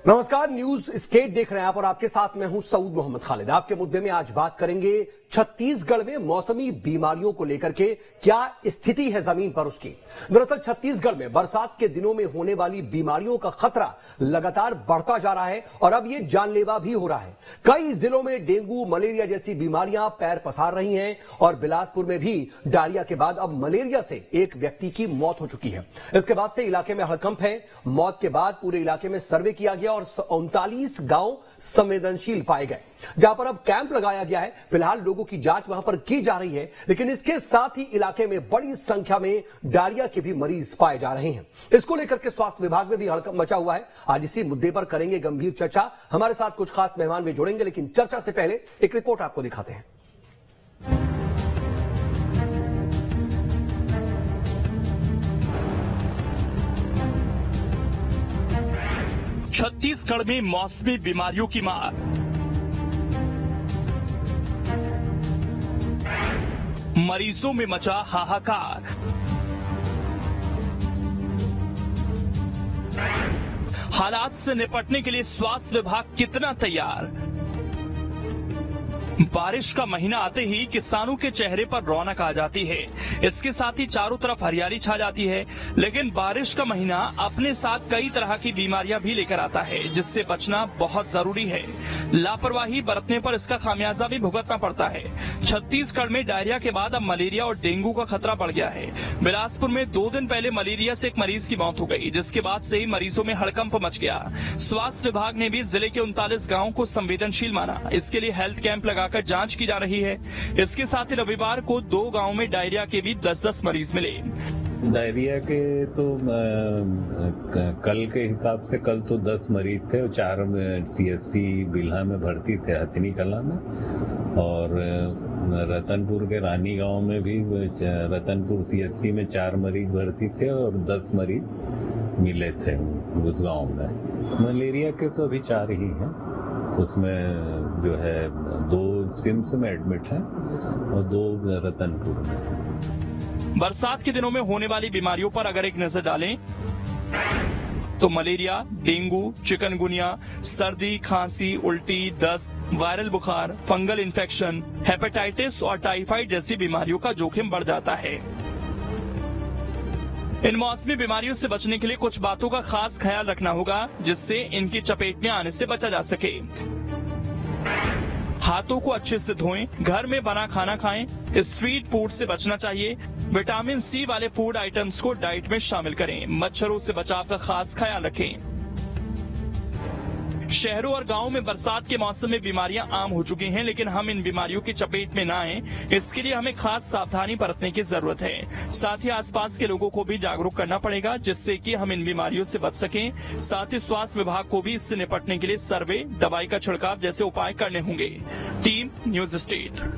नमस्कार, news state देख रहे हैं आप और आपके साथ मैं हूं सऊद मोहम्मद खालिद। आपके मुद्दे में आज बात करेंगे छत्तीसगढ़ में मौसमी बीमारियों को लेकर के क्या स्थिति है जमीन पर उसकी। दरअसल छत्तीसगढ़ में बरसात के दिनों में होने वाली बीमारियों का खतरा लगातार बढ़ता जा रहा है और अब ये जानलेवा भी हो रहा है। कई जिलों में डेंगू, मलेरिया जैसी बीमारियां पैर पसार रही हैं और बिलासपुर में भी डायरिया के बाद अब मलेरिया से एक व्यक्ति की मौत हो चुकी है। इसके बाद से इलाके में हड़कंप है। मौत के बाद पूरे इलाके में सर्वे किया गया और 39 गांव संवेदनशील पाए गए, जहां पर अब कैंप लगाया गया है। फिलहाल लोगों की जांच वहां पर की जा रही है, लेकिन इसके साथ ही इलाके में बड़ी संख्या में डायरिया के भी मरीज पाए जा रहे हैं। इसको लेकर के स्वास्थ्य विभाग में भी हड़कंप मचा हुआ है। आज इसी मुद्दे पर करेंगे गंभीर चर्चा। हमारे साथ कुछ खास मेहमान भी जुड़ेंगे, लेकिन चर्चा से पहले एक रिपोर्ट आपको दिखाते हैं। छत्तीसगढ़ में मौसमी बीमारियों की मार। मरीजों में मचा हाहाकार। हालात से निपटने के लिए स्वास्थ्य विभाग कितना तैयार? बारिश का महीना आते ही किसानों के चेहरे पर रौनक आ जाती है, इसके साथ ही चारों तरफ हरियाली छा जाती है। लेकिन बारिश का महीना अपने साथ कई तरह की बीमारियां भी लेकर आता है, जिससे बचना बहुत जरूरी है। लापरवाही बरतने पर इसका खामियाजा भी भुगतना पड़ता है। छत्तीसगढ़ में डायरिया के बाद अब मलेरिया और डेंगू का खतरा बढ़ गया है। बिलासपुर में 2 दिन पहले मलेरिया से एक मरीज की मौत हो गई, जिसके बाद से ही मरीजों में हड़कंप मच गया। स्वास्थ्य विभाग ने भी जिले के 39 गाँव को संवेदनशील माना। इसके लिए हेल्थ कैंप लगाकर जांच की जा रही है। इसके साथ ही रविवार को 2 गांवों में डायरिया के भी 10-10 मरीज मिले। डायरिया के तो कल के हिसाब से कल तो 10 मरीज थे और 4 CSC बिल्हा में भर्ती थे, हथनी कला में, और रतनपुर के रानी गांव में भी रतनपुर CSC में 4 मरीज भर्ती थे और 10 मरीज मिले थे उस गांव में। मलेरिया के तो अभी 4 ही हैं, उसमें जो है 2 सिम्स में एडमिट है और 2 रतनपुर में। बरसात के दिनों में होने वाली बीमारियों पर अगर एक नजर डालें तो मलेरिया, डेंगू, चिकनगुनिया, सर्दी, खांसी, उल्टी, दस्त, वायरल बुखार, फंगल इन्फेक्शन, हेपेटाइटिस और टाइफाइड जैसी बीमारियों का जोखिम बढ़ जाता है। इन मौसमी बीमारियों से बचने के लिए कुछ बातों का खास ख्याल रखना होगा, जिससे इनकी चपेट में आने से बचा जा सके। हाथों को अच्छे से धोएं, घर में बना खाना खाएं, स्ट्रीट फूड से बचना चाहिए। विटामिन C वाले फूड आइटम्स को डाइट में शामिल करें। मच्छरों से बचाव का खास ख्याल रखें। शहरों और गांवों में बरसात के मौसम में बीमारियां आम हो चुकी हैं, लेकिन हम इन बीमारियों की चपेट में न आए, इसके लिए हमें खास सावधानी बरतने की जरूरत है। साथ ही आसपास के लोगों को भी जागरूक करना पड़ेगा, जिससे कि हम इन बीमारियों से बच सकें। साथ ही स्वास्थ्य विभाग को भी इससे निपटने के लिए सर्वे, दवाई का छिड़काव जैसे उपाय करने होंगे। Team news state.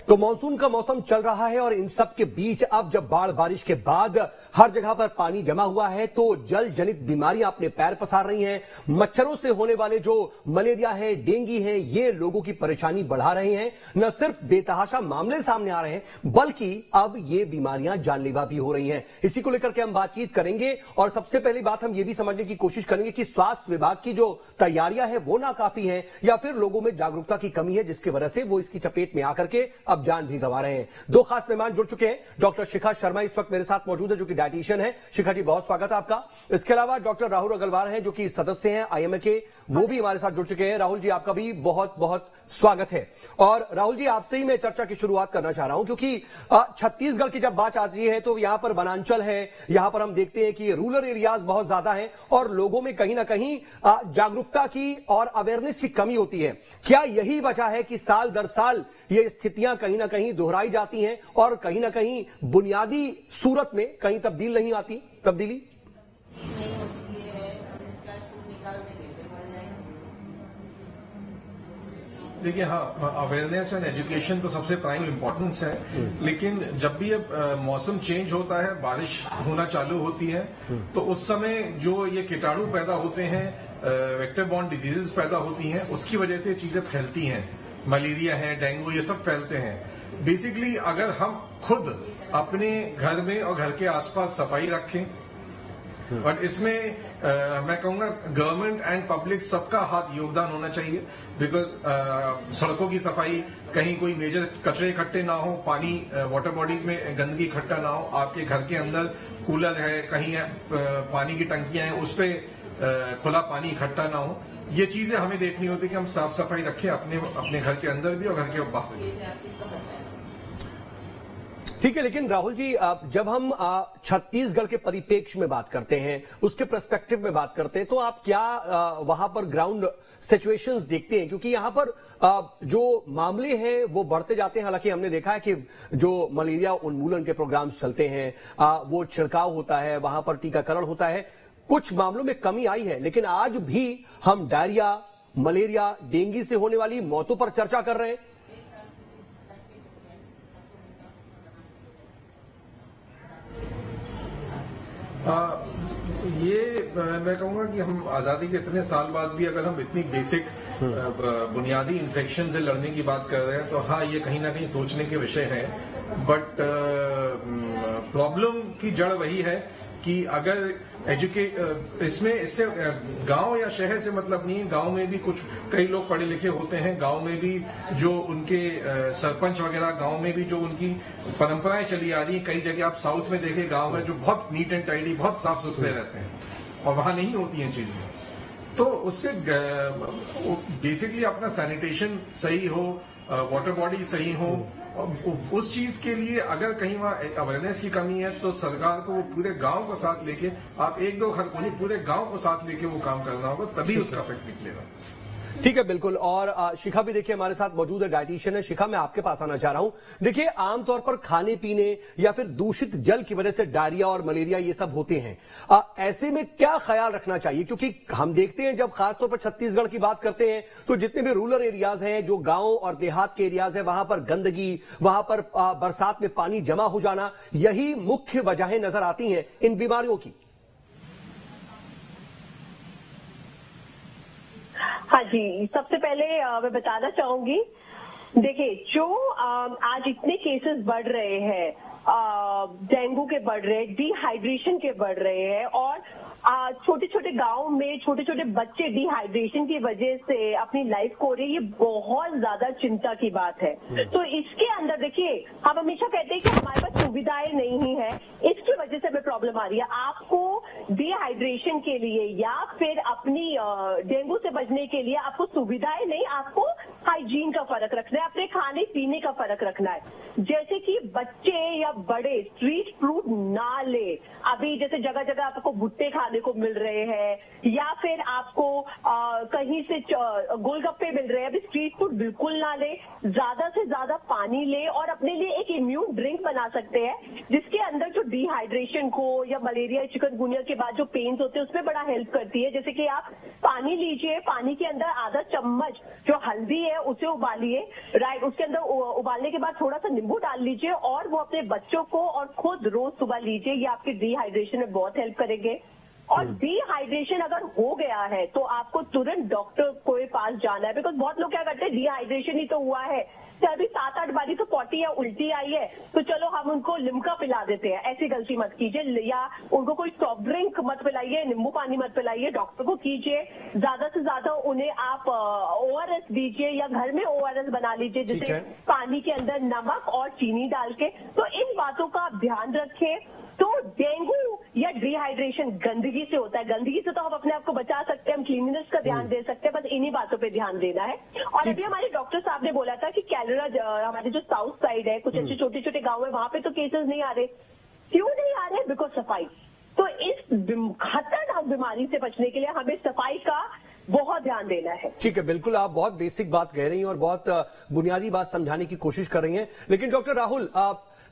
तो मानसून का मौसम चल रहा है और इन सब के बीच अब जब बाढ़ बारिश के बाद हर जगह पर पानी जमा हुआ है तो जल जनित बीमारियां अपने पैर पसार रही हैं। मच्छरों से होने वाले जो मलेरिया है, डेंगू है, ये लोगों की परेशानी बढ़ा रहे हैं। न सिर्फ बेतहाशा मामले सामने आ रहे हैं, बल्कि अब ये बीमारियां जानलेवा भी हो रही हैं। इसी को लेकर के हम बातचीत करेंगे और सबसे पहली बात हम ये भी समझने की कोशिश करेंगे कि स्वास्थ्य विभाग की जो तैयारियां हैं वो नाकाफी हैं या फिर लोगों में जागरूकता की कमी है, जिसकी वजह से वो इसकी चपेट में आकर के अब जान भी गंवा रहे हैं। 2 खास मेहमान जुड़ चुके हैं। डॉक्टर शिखा शर्मा इस वक्त मेरे साथ मौजूद है, जो कि डायटीशियन है। शिखा जी, बहुत स्वागत है आपका। इसके अलावा डॉक्टर राहुल अग्रवाल हैं, जो कि सदस्य हैं IMA के, वो भी हमारे साथ जुड़ चुके हैं। राहुल जी, आपका भी बहुत बहुत स्वागत है। और राहुल जी, आपसे ही मैं चर्चा की शुरुआत करना चाह रहा हूं, क्योंकि छत्तीसगढ़ की जब बात आती है तो यहां पर वनांचल है, यहां पर हम देखते हैं कि रूरल एरियाज बहुत ज्यादा है और लोगों में कहीं ना कहीं जागरूकता की और अवेयरनेस की कमी होती है। क्या यही वजह है कि साल दर साल ये स्थितियां कहीं ना कहीं दोहराई जाती हैं और कहीं ना कहीं बुनियादी सूरत में कहीं तब्दीली? देखिए, हाँ, अवेयरनेस एंड एजुकेशन तो सबसे प्राइम इम्पोर्टेंस है, लेकिन जब भी अब मौसम चेंज होता है, बारिश होना चालू होती है, तो उस समय जो ये कीटाणु पैदा होते हैं, वेक्टर बॉर्न डिजीजेस पैदा होती हैं, उसकी वजह से चीजें फैलती हैं। मलेरिया है, डेंगू, ये सब फैलते हैं। बेसिकली अगर हम खुद अपने घर में और घर के आसपास सफाई रखें, और इसमें मैं कहूंगा गवर्नमेंट एंड पब्लिक सबका हाथ योगदान होना चाहिए, बिकॉज सड़कों की सफाई, कहीं कोई मेजर कचरे इकट्ठे ना हो, पानी वाटर बॉडीज में गंदगी इकट्ठा ना हो, आपके घर के अंदर कूलर है, कहीं पानी की टंकियां हैं, उस पर खुला पानी इकट्ठा ना हो। ये चीजें हमें देखनी होती है कि हम साफ सफाई रखें अपने घर के अंदर भी और घर के बाहर भी। ठीक है, लेकिन राहुल जी, जब हम छत्तीसगढ़ के परिप्रेक्ष्य में बात करते हैं, उसके पर्सपेक्टिव में बात करते हैं, तो आप क्या वहां पर ग्राउंड सिचुएशंस देखते हैं? क्योंकि यहां पर जो मामले हैं वो बढ़ते जाते हैं। हालांकि हमने देखा है कि जो मलेरिया उन्मूलन के प्रोग्राम्स चलते हैं, वो छिड़काव होता है, वहां पर टीकाकरण होता है, कुछ मामलों में कमी आई है, लेकिन आज भी हम डायरिया, मलेरिया, डेंगू से होने वाली मौतों पर चर्चा कर रहे हैं। ये मैं कहूंगा कि हम आजादी के इतने साल बाद भी अगर हम इतनी बेसिक बुनियादी इन्फेक्शन से लड़ने की बात कर रहे हैं, तो हाँ, ये कहीं ना कहीं सोचने के विषय है। बट प्रॉब्लम की जड़ वही है कि अगर इससे गांव या शहर से मतलब नहीं है। गांव में भी कुछ कई लोग पढ़े लिखे होते हैं, गांव में भी जो उनके सरपंच वगैरह, गांव में भी जो उनकी परंपराएं चली आ रही हैं। कई जगह आप साउथ में देखें गांव में जो बहुत नीट एंड टाइडी, बहुत साफ सुथरे रहते हैं, और वहां नहीं होती हैं चीजें। तो उससे बेसिकली अपना सैनिटेशन सही हो, वाटर बॉडी सही हो, उस चीज के लिए अगर कहीं वहां अवेयरनेस की कमी है तो सरकार को पूरे गांव को साथ लेके, आप एक दो घर को नहीं, पूरे गांव को साथ लेके वो काम करना होगा, तभी उसका इफेक्ट निकलेगा। ठीक है, बिल्कुल। और शिखा भी देखिए हमारे साथ मौजूद है, डाइटिशियन है। शिखा, मैं आपके पास आना चाह रहा हूं। देखिए, आमतौर पर खाने पीने या फिर दूषित जल की वजह से डायरिया और मलेरिया ये सब होते हैं। ऐसे में क्या ख्याल रखना चाहिए? क्योंकि हम देखते हैं जब खासतौर पर छत्तीसगढ़ की बात करते हैं तो जितने भी रूरल एरियाज हैं, जो गांव और देहात के एरियाज हैं, वहां पर गंदगी, वहां पर बरसात में पानी जमा हो जाना, यही मुख्य वजहें नजर आती हैं इन बीमारियों की। हाँ जी, सबसे पहले मैं बताना चाहूंगी, देखिए जो आज इतने केसेस बढ़ रहे हैं, डेंगू के बढ़ रहे हैं, डिहाइड्रेशन के बढ़ रहे हैं, और छोटे छोटे गांव में छोटे छोटे बच्चे डिहाइड्रेशन की वजह से अपनी लाइफ खो रहे हैं, ये बहुत ज्यादा चिंता की बात है। तो इसके अंदर देखिए, हम हमेशा कहते हैं कि हमारे पास सुविधाएं नहीं है, इसकी वजह से हमें प्रॉब्लम आ रही है। आपको डिहाइड्रेशन के लिए या फिर अपनी डेंगू से बचने के लिए आपको सुविधाएं नहीं, आपको हाइजीन का फर्क रखना है, अपने खाने पीने का फर्क रखना है। जैसे कि बच्चे या बड़े स्ट्रीट फूड ना ले। अभी जैसे जगह जगह आपको भुट्टे खाने को मिल रहे हैं, या फिर आपको कहीं से गोलगप्पे मिल रहे हैं, अभी स्ट्रीट फूड बिल्कुल ना ले। ज्यादा से ज्यादा पानी ले और अपने लिए एक इम्यून ड्रिंक बना सकते हैं, जिसके अंदर जो डिहाइड्रेशन को या मलेरिया, चिकनगुनिया के बाद जो पेन्स होते हैं उसमें बड़ा हेल्प करती है। जैसे कि आप पानी लीजिए, पानी के अंदर आधा चम्मच जो हल्दी है उसे उबालिए, राइट, उसके अंदर उबालने के बाद थोड़ा सा नींबू डाल लीजिए और वो अपने बच्चों को और खुद रोज सुबह लीजिए। ये आपके डिहाइड्रेशन में बहुत हेल्प करेंगे। और डिहाइड्रेशन अगर हो गया है तो आपको तुरंत डॉक्टर के पास जाना है, बिकॉज बहुत लोग क्या करते हैं, डिहाइड्रेशन ही तो हुआ है, तो अभी 7-8 बारी तो पॉटी या उल्टी आई है तो चलो हम उनको लिम्का पिला देते हैं। ऐसी गलती मत कीजिए, या उनको कोई सॉफ्ट ड्रिंक मत पिलाइए, नींबू पानी मत पिलाइए, डॉक्टर को कीजिए। ज्यादा से ज्यादा उन्हें आप ORS दीजिए या घर में ORS बना लीजिए, जिसे पानी के अंदर नमक और चीनी डाल के। तो इन बातों का आप ध्यान रखें। तो डेंगू या डिहाइड्रेशन गंदगी से होता है, गंदगी से तो हम अपने आप को बचा सकते हैं, हम क्लीनिनेस का ध्यान दे सकते हैं, बस इन्हीं बातों पे ध्यान देना है। और अभी हमारे डॉक्टर साहब ने बोला था कि कैलरा, हमारे जो साउथ साइड है, कुछ ऐसे छोटे छोटे गांव है, वहां पे तो केसेस नहीं आ रहे। क्यों नहीं आ रहे? बिकॉज सफाई। तो इस खतरनाक बीमारी से बचने के लिए हमें सफाई का बहुत ध्यान देना है। ठीक है, बिल्कुल, आप बहुत बेसिक बात कह रही हैं और बहुत बुनियादी बात समझाने की कोशिश कर रही हैं। लेकिन डॉक्टर राहुल,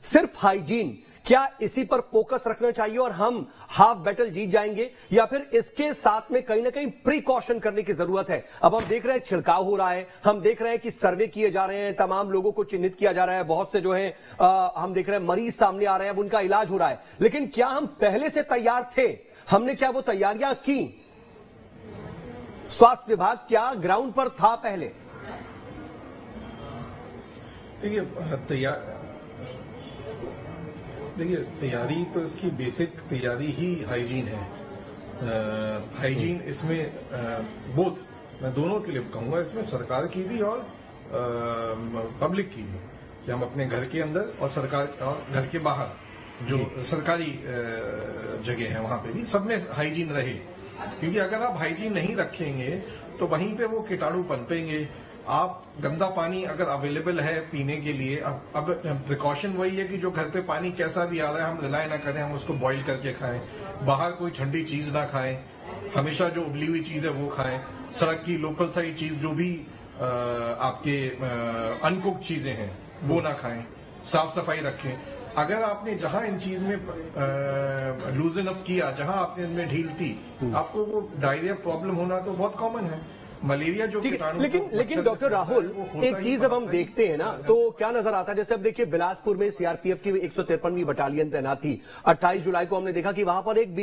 सिर्फ हाइजीन, क्या इसी पर फोकस रखना चाहिए और हम हाफ बैटल जीत जाएंगे, या फिर इसके साथ में कहीं ना कहीं प्रिकॉशन करने की जरूरत है? अब हम देख रहे हैं छिड़काव हो रहा है, हम देख रहे हैं कि सर्वे किए जा रहे हैं, तमाम लोगों को चिन्हित किया जा रहा है, बहुत से जो है हम देख रहे हैं मरीज सामने आ रहे हैं, अब उनका इलाज हो रहा है। लेकिन क्या हम पहले से तैयार थे? हमने क्या वो तैयारियां की? स्वास्थ्य विभाग क्या ग्राउंड पर था पहले? देखिए, तैयारी तो इसकी बेसिक तैयारी ही हाइजीन है। हाइजीन इसमें बोथ, मैं दोनों के लिए कहूंगा, इसमें सरकार की भी और पब्लिक की भी, कि हम अपने घर के अंदर और सरकार और घर के बाहर जो सरकारी जगह है वहां पे भी सब में हाइजीन रहे। क्योंकि अगर आप हाइजीन नहीं रखेंगे तो वहीं पे वो कीटाणु पनपेंगे। आप गंदा पानी अगर अवेलेबल है पीने के लिए, अब प्रिकॉशन वही है कि जो घर पे पानी कैसा भी आ रहा है हम रिलाय ना करें, हम उसको बॉईल करके खाएं, बाहर कोई ठंडी चीज ना खाएं, हमेशा जो उबली हुई चीज है वो खाएं, सड़क की लोकल साइड चीज जो भी आपके अनकुक्ड चीजें हैं वो ना खाएं, साफ सफाई रखें। अगर आपने जहां इन चीज में लूजन अप किया, जहां आपने इनमें ढील दी, आपको वो डायरिया प्रॉब्लम होना तो बहुत कॉमन है। मलेरिया जो कीटाणु, लेकिन डॉक्टर राहुल, एक चीज जब हम देखते हैं ना तो क्या नजर आता है, जैसे अब देखिए बिलासपुर में सीआरपीएफ की 153वीं बटालियन तैनात थी। 28 जुलाई को हमने देखा कि वहां पर एक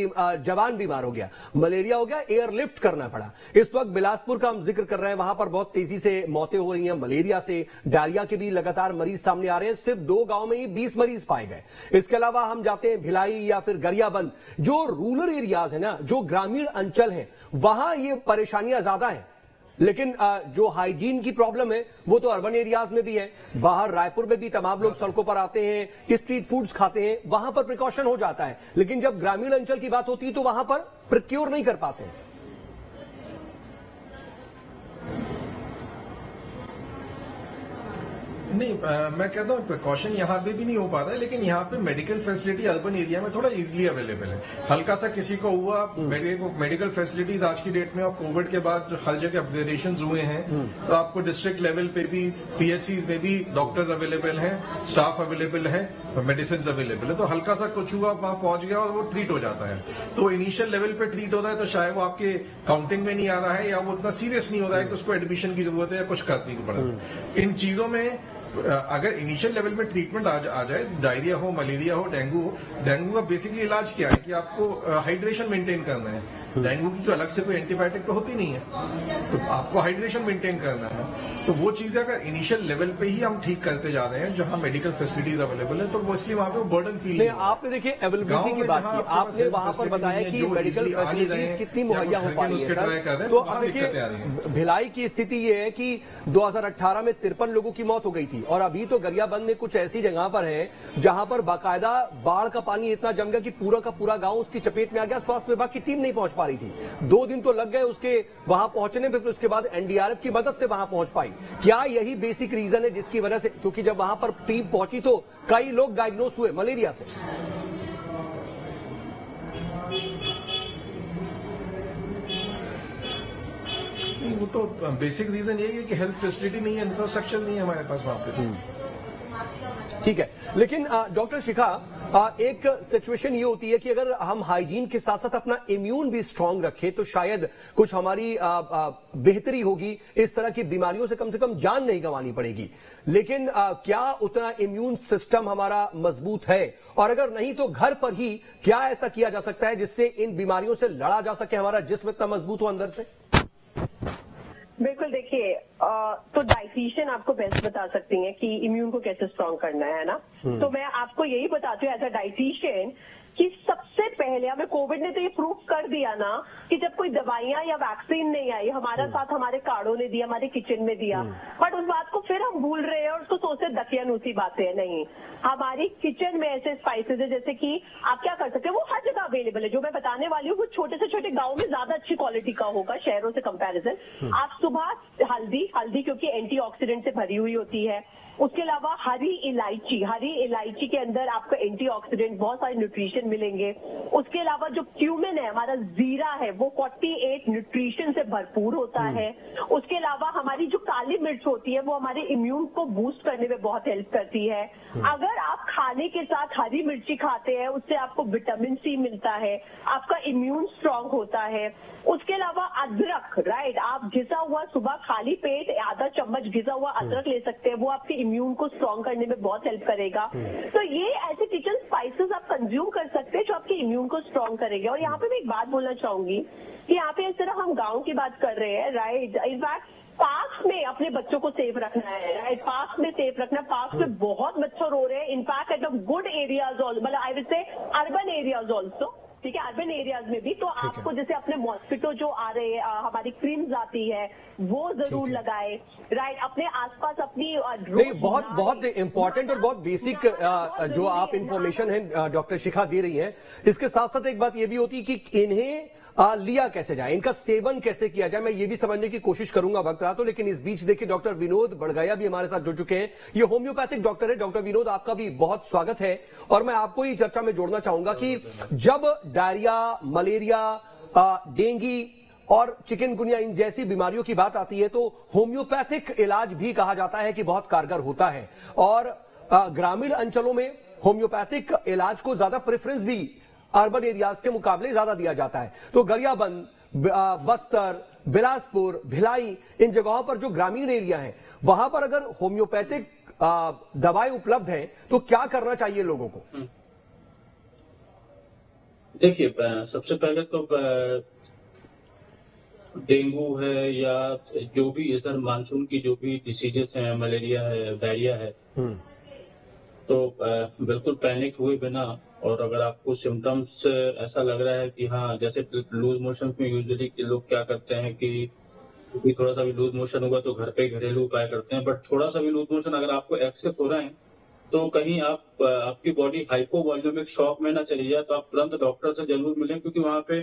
जवान बीमार हो गया, मलेरिया हो गया, एयरलिफ्ट करना पड़ा। इस वक्त बिलासपुर का हम जिक्र कर रहे हैं, वहां पर बहुत तेजी से मौतें हो रही हैं मलेरिया से, डायरिया के भी लगातार मरीज सामने आ रहे हैं। सिर्फ 2 गांव में ही 20 मरीज पाए गए। इसके अलावा हम जाते हैं भिलाई या फिर गरियाबंद, जो रूरल एरियाज है ना, जो ग्रामीण अंचल है, वहां ये परेशानियां ज्यादा है। लेकिन जो हाइजीन की प्रॉब्लम है वो तो अर्बन एरियाज में भी है। बाहर रायपुर में भी तमाम लोग सड़कों पर आते हैं, स्ट्रीट फूड्स खाते हैं, वहां पर प्रिकॉशन हो जाता है। लेकिन जब ग्रामीण अंचल की बात होती है तो वहां पर प्रिक्योर नहीं कर पाते हैं। नहीं, मैं कहता हूँ प्रिकॉशन यहाँ पे भी नहीं हो पाता है, लेकिन यहाँ पे मेडिकल फैसिलिटी अर्बन एरिया में थोड़ा इजीली अवेलेबल है। हल्का सा किसी को हुआ, मेडिकल फैसिलिटीज आज की डेट में और कोविड के बाद हर जगह अपग्रेडेशन हुए हैं, तो आपको डिस्ट्रिक्ट लेवल पे भी पीएचसीज में भी डॉक्टर्स अवेलेबल हैं, स्टाफ अवेलेबल है, मेडिसिन अवेलेबल है। तो हल्का सा कुछ हुआ, वहां पहुंच गया और वो ट्रीट हो जाता है। तो इनिशियल लेवल पे ट्रीट हो रहा है तो शायद वो आपके काउंटिंग में नहीं आ रहा है, या वो उतना सीरियस नहीं हो रहा है कि उसको एडमिशन की जरूरत है या कुछ करने की पड़े। इन चीजों में अगर इनिशियल लेवल में ट्रीटमेंट आ जाए, डायरिया हो, मलेरिया हो, डेंगू का बेसिकली इलाज क्या है कि आपको हाइड्रेशन मेंटेन करना है। डेंगू की तो अलग से कोई एंटीबायोटिक तो होती नहीं है, तो आपको हाइड्रेशन मेंटेन करना है। तो वो चीजें अगर इनिशियल लेवल पे ही हम ठीक करते जा रहे हैं जहां मेडिकल फैसिलिटीज अवेलेबल है, तो वो इसलिए वहां पे वो बर्डन फील नहीं। आपने देखिए अवेलेबिलिटी की बात की, आपने वहां पर बताया कि मेडिकल फैसिलिटीज कितनी मुहैया हो पा रही है। तो अब देखिए भिलाई की स्थिति ये है कि 2018 में 53 लोगों की मौत हो गई थी, और अभी तो गरियाबंद में कुछ ऐसी जगह पर है जहां पर बाकायदा बाढ़ का पानी इतना जम गया कि पूरा का पूरा गांव उसकी चपेट में आ गया। स्वास्थ्य विभाग की टीम नहीं पहुंच पा रही थी, 2 दिन तो लग गए उसके वहां पहुंचने में, फिर उसके बाद एनडीआरएफ की मदद से वहां पहुंच पाई। क्या यही बेसिक रीजन है जिसकी वजह से, क्योंकि जब वहां पर टीम पहुंची तो कई लोग डायग्नोस हुए मलेरिया से? वो तो बेसिक रीजन यही है कि हेल्थ फैसिलिटी नहीं है, इंफ्रास्ट्रक्चर नहीं है हमारे पास वहां पे। ठीक है, लेकिन डॉक्टर शिखा, एक सिचुएशन ये होती है कि अगर हम हाइजीन के साथ साथ अपना इम्यून भी स्ट्रांग रखें तो शायद कुछ हमारी बेहतरी होगी, इस तरह की बीमारियों से कम जान नहीं गंवानी पड़ेगी। लेकिन क्या उतना इम्यून सिस्टम हमारा मजबूत है? और अगर नहीं तो घर पर ही क्या ऐसा किया जा सकता है जिससे इन बीमारियों से लड़ा जा सके, हमारा जिस्म इतना मजबूत हो अंदर से? बिल्कुल, देखिए तो डाइटिशियन आपको बेस्ट बता सकती हैं कि इम्यून को कैसे स्ट्रांग करना है ना। तो मैं आपको यही बताती हूँ एज अ डाइटिशियन कि सबसे पहले हमें कोविड ने तो ये प्रूफ कर दिया ना कि जब कोई दवाइयां या वैक्सीन नहीं आई, हमारा साथ हमारे कार्डों ने दिया, हमारे किचन में दिया, बट उस बात को फिर हम भूल रहे हैं और उसको सोचते दकियानूसी बातें हैं। नहीं, हमारी किचन में ऐसे स्पाइसेस है जैसे कि आप क्या कर सकते हैं, वो हर जगह अवेलेबल है। जो मैं बताने वाली हूँ वो छोटे से छोटे गाँव में ज्यादा अच्छी क्वालिटी का होगा शहरों से कंपैरिजन। आप सुबह हल्दी क्योंकि एंटीऑक्सीडेंट से भरी हुई होती है। उसके अलावा हरी इलायची के अंदर आपको एंटीऑक्सीडेंट, बहुत सारे न्यूट्रिशन मिलेंगे। उसके अलावा जो क्यूमिन है, हमारा जीरा है, वो 48 न्यूट्रिशन से भरपूर होता है। उसके अलावा हमारी जो काली मिर्च होती है वो हमारे इम्यून को बूस्ट करने में बहुत हेल्प करती है। अगर आप खाने के साथ हरी मिर्ची खाते हैं उससे आपको विटामिन सी मिलता है, आपका इम्यून स्ट्रांग होता है। उसके अलावा अदरक, राइट, आप घिसा हुआ सुबह खाली पेट आधा चम्मच घिसा हुआ अदरक ले सकते हैं, वो आपके इम्यून को स्ट्रांग करने में बहुत हेल्प करेगा। तो ये ऐसे किचन स्पाइसेस आप कंज्यूम कर सकते हैं जो आपके इम्यून को स्ट्रांग करेंगे। और यहाँ पे मैं एक बात बोलना चाहूंगी कि यहाँ पे इस तरह हम गाँव की बात कर रहे हैं, राइट, इनफैक्ट पार्क में अपने बच्चों को सेफ रखना है, राइट, पार्क में सेफ रखना। पार्क में बहुत मच्छर हो रहे हैं, in fact at the good areas also, मतलब I will say urban areas also ठीक है, अर्बन एरियाज में भी। तो आपको जैसे अपने मॉस्किटो जो आ रहे हैं, हमारी क्रीम्स आती है, वो जरूर लगाए, राइट। अपने आसपास अपनी नहीं, बहुत बहुत इम्पोर्टेंट और बहुत बेसिक जो आप इंफॉर्मेशन है डॉक्टर शिखा दे रही हैं। इसके साथ साथ एक बात ये भी होती है कि इन्हें लिया कैसे जाए, इनका सेवन कैसे किया जाए, मैं ये भी समझने की कोशिश करूंगा वक्त रहा तो। लेकिन इस बीच देखिए डॉक्टर विनोद बड़गैया भी हमारे साथ जुड़ चुके हैं। ये होम्योपैथिक डॉक्टर है। डॉक्टर विनोद, आपका भी बहुत स्वागत है। और मैं आपको ही चर्चा में जोड़ना चाहूंगा कि जब डायरिया, मलेरिया, डेंगू और चिकनगुनिया इन जैसी बीमारियों की बात आती है तो होम्योपैथिक इलाज भी कहा जाता है कि बहुत कारगर होता है। और ग्रामीण अंचलों में होम्योपैथिक इलाज को ज्यादा प्रेफरेंस भी अर्बन एरियाज के मुकाबले ज्यादा दिया जाता है। तो गरियाबंद, बस्तर, बिलासपुर, भिलाई, इन जगहों पर जो ग्रामीण एरिया है वहां पर अगर होम्योपैथिक दवाएं उपलब्ध हैं तो क्या करना चाहिए लोगों को? देखिए, सबसे पहले तो डेंगू है या जो भी इधर मानसून की जो भी डिसीजेस हैं, मलेरिया है, डायरिया है, तो बिल्कुल पैनिक हुए बिना, और अगर आपको सिम्टम्स ऐसा लग रहा है कि हाँ, जैसे लूज मोशन में यूजुअली लोग क्या करते हैं कि थोड़ा सा भी लूज मोशन होगा तो घर पे घरेलू उपाय करते हैं, बट थोड़ा सा भी लूज मोशन अगर आपको एक्सेस हो रहा है तो कहीं आपकी बॉडी हाइपोवॉल्यूमिक शॉक में ना चली जाए, तो आप तुरंत डॉक्टर से जरूर मिलें, क्योंकि वहाँ पे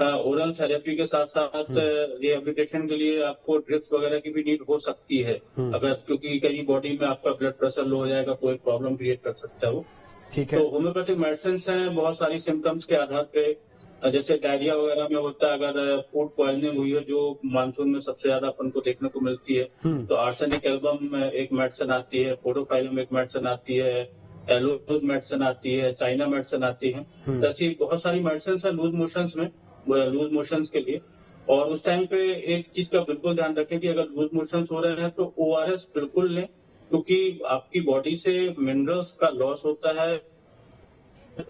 ओरल थेरेपी के साथ साथ रिहेबिलिटेशन के लिए आपको ड्रिप्स वगैरह की भी नीड हो सकती है, अगर क्योंकि कहीं बॉडी में आपका ब्लड प्रेशर लो हो जाएगा, कोई प्रॉब्लम क्रिएट कर सकता है वो। ठीक है। तो होम्योपैथिक मेडिसिन हैं बहुत सारी सिम्टम्स के आधार पे, जैसे डायरिया वगैरह में होता है, अगर फूड पॉइजनिंग हुई है जो मानसून में सबसे ज्यादा अपन को देखने को मिलती है, तो आर्सेनिक एल्बम एक मेडिसिन आती है, पोडोफाइलम एक मेडिसिन आती है, एलोज मेडिसिन आती है, चाइना मेडिसिन आती है। ऐसी बहुत सारी मेडिसिन है लूज मोशंस के लिए। और उस टाइम पे एक चीज का बिल्कुल ध्यान रखें कि अगर लूज मोशंस हो रहे हैं तो ORS बिल्कुल लें, क्योंकि आपकी बॉडी से मिनरल्स का लॉस होता है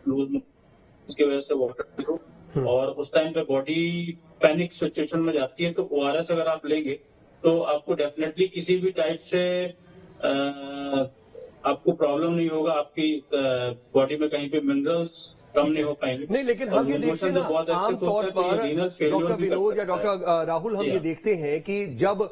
लूज मोशन की वजह से वाटर को, और उस टाइम पे बॉडी पैनिक सिचुएशन में जाती है। तो ORS अगर आप लेंगे तो आपको डेफिनेटली किसी भी टाइप से आपको प्रॉब्लम नहीं होगा, आपकी बॉडी में कहीं पे मिनरल्स कम नहीं हो पाएंगे। नहीं, लेकिन हम ये देखते हैं ना आमतौर पर डॉक्टर विनोद या डॉक्टर राहुल, हम ये देखते हैं कि जब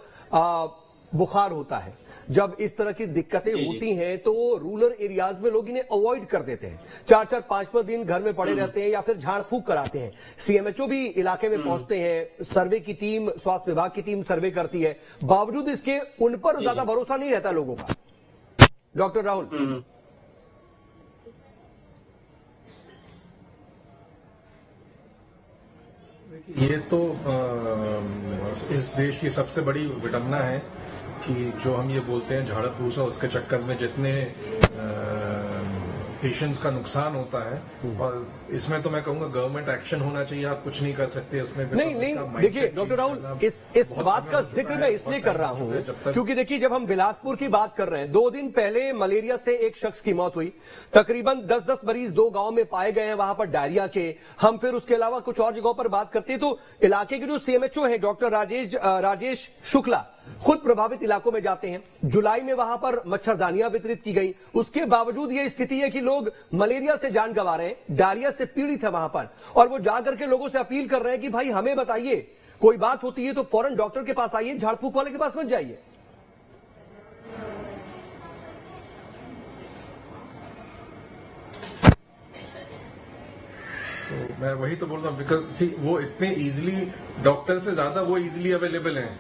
बुखार होता है, जब इस तरह की दिक्कतें होती हैं तो रूरल एरियाज में लोग इन्हें अवॉइड कर देते हैं, 4-4, 5-5 दिन घर में पड़े रहते हैं या फिर झाड़ फूक कराते हैं। CMHO भी इलाके में पहुंचते हैं, सर्वे की टीम, स्वास्थ्य विभाग की टीम सर्वे करती है, बावजूद इसके उन पर ज्यादा भरोसा नहीं रहता लोगों का। डॉक्टर राहुल, ये तो इस देश की सबसे बड़ी विडंबना है कि जो हम ये बोलते हैं झाड़ू फूसा, उसके चक्कर में जितने पेशेंट्स का नुकसान होता है, और इसमें तो मैं कहूंगा गवर्नमेंट एक्शन होना चाहिए। आप कुछ नहीं कर सकते उसमें। नहीं, देखिए डॉक्टर राहुल, इस बात का जिक्र मैं इसलिए कर रहा हूं क्योंकि देखिए जब हम बिलासपुर की बात कर रहे हैं, 2 दिन पहले मलेरिया से एक शख्स की मौत हुई, तकरीबन 10-10 मरीज 2 गांव में पाए गए हैं वहां पर डायरिया के। हम फिर उसके अलावा कुछ और जगहों पर बात करते हैं तो इलाके के जो CMHO है डॉक्टर राजेश शुक्ला खुद प्रभावित इलाकों में जाते हैं। जुलाई में वहां पर मच्छरदानियां वितरित की गई, उसके बावजूद यह स्थिति है कि लोग मलेरिया से जान गंवा रहे हैं, डायरिया से पीड़ित है वहां पर, और वो जाकर के लोगों से अपील कर रहे हैं कि भाई हमें बताइए, कोई बात होती है तो फौरन डॉक्टर के पास आइए, झाड़ फूक वाले के पास मत जाइए। तो मैं वही तो बोल रहा हूँ, बिकॉज वो इतने इजीली, डॉक्टर से ज्यादा वो इजीली अवेलेबल हैं,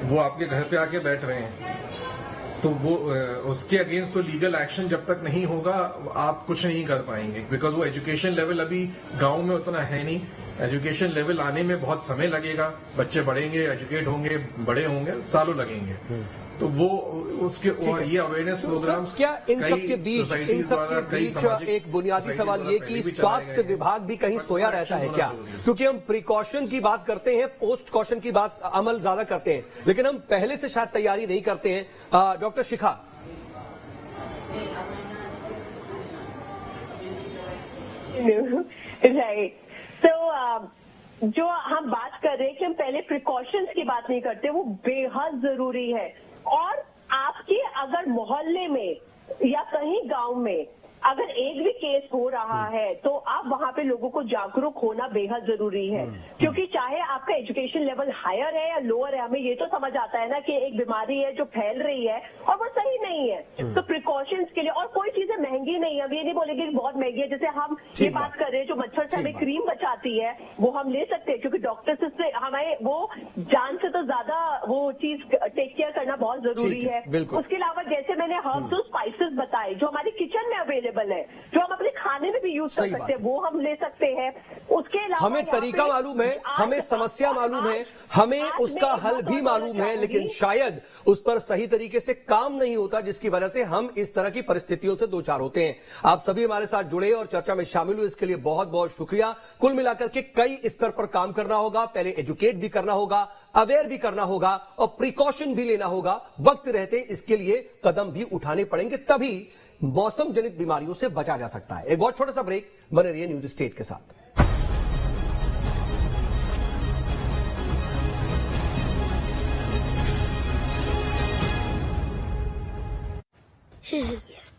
वो आपके घर पे आके बैठ रहे हैं, तो वो उसके अगेंस्ट तो लीगल एक्शन जब तक नहीं होगा आप कुछ नहीं कर पाएंगे, बिकॉज वो एजुकेशन लेवल अभी गांव में उतना है नहीं। एजुकेशन लेवल आने में बहुत समय लगेगा, बच्चे बढ़ेंगे, एजुकेट होंगे, बड़े होंगे, सालों लगेंगे। तो वो उसके ये अवेयरनेस प्रोग्राम्स क्या इन सब के बीच एक बुनियादी सवाल ये कि स्वास्थ्य विभाग भी कहीं सोया रहता है क्या? क्योंकि हम प्रिकॉशन की बात करते हैं, पोस्ट कॉशन की बात अमल ज्यादा करते हैं, लेकिन हम पहले से शायद तैयारी नहीं करते हैं। डॉक्टर शिखा, राइट, तो जो हम बात कर रहे हैं कि हम पहले प्रिकॉशंस की बात नहीं करते, वो बेहद जरूरी है। और आपके अगर मोहल्ले में या कहीं गांव में अगर एक भी केस हो रहा है तो आप वहां पे लोगों को जागरूक होना बेहद जरूरी है, क्योंकि चाहे आपका एजुकेशन लेवल हायर है या लोअर है, हमें ये तो समझ आता है ना कि एक बीमारी है जो फैल रही है और वो सही नहीं है। तो प्रिकॉशंस के लिए, और कोई चीजें महंगी नहीं है, अब ये नहीं बोलेंगे कि बहुत महंगी है। जैसे हम ये बात कर रहे हैं जो मच्छर से हमें क्रीम बचाती है वो हम ले सकते हैं, क्योंकि डॉक्टर से हमें वो जान से तो ज्यादा वो चीज टेक केयर करना बहुत जरूरी है। उसके अलावा जैसे मैंने हर्ब्स और स्पाइसेस बताए जो हमारे किचन में अवेलेबल है, जो हम अपने खाने में भी यूज कर सकते हैं, वो हम ले सकते हैं। उसके अलावा हमें तरीका मालूम है, हमें समस्या मालूम है, हमें उसका हल भी मालूम है, लेकिन शायद उस पर सही तरीके से काम नहीं होता, जिसकी वजह से हम इस तरह की परिस्थितियों से दो चार होते हैं। आप सभी हमारे साथ जुड़े और चर्चा में शामिल हुए, इसके लिए बहुत बहुत शुक्रिया। कुल मिलाकर के कई स्तर पर काम करना होगा, पहले एजुकेट भी करना होगा, अवेयर भी करना होगा और प्रिकॉशन भी लेना होगा। वक्त रहते इसके लिए कदम भी उठाने पड़ेंगे, तभी मौसम जनित बीमारियों से बचा जा सकता है। एक बहुत छोटा सा ब्रेक, बने रहिए न्यूज स्टेट के साथ।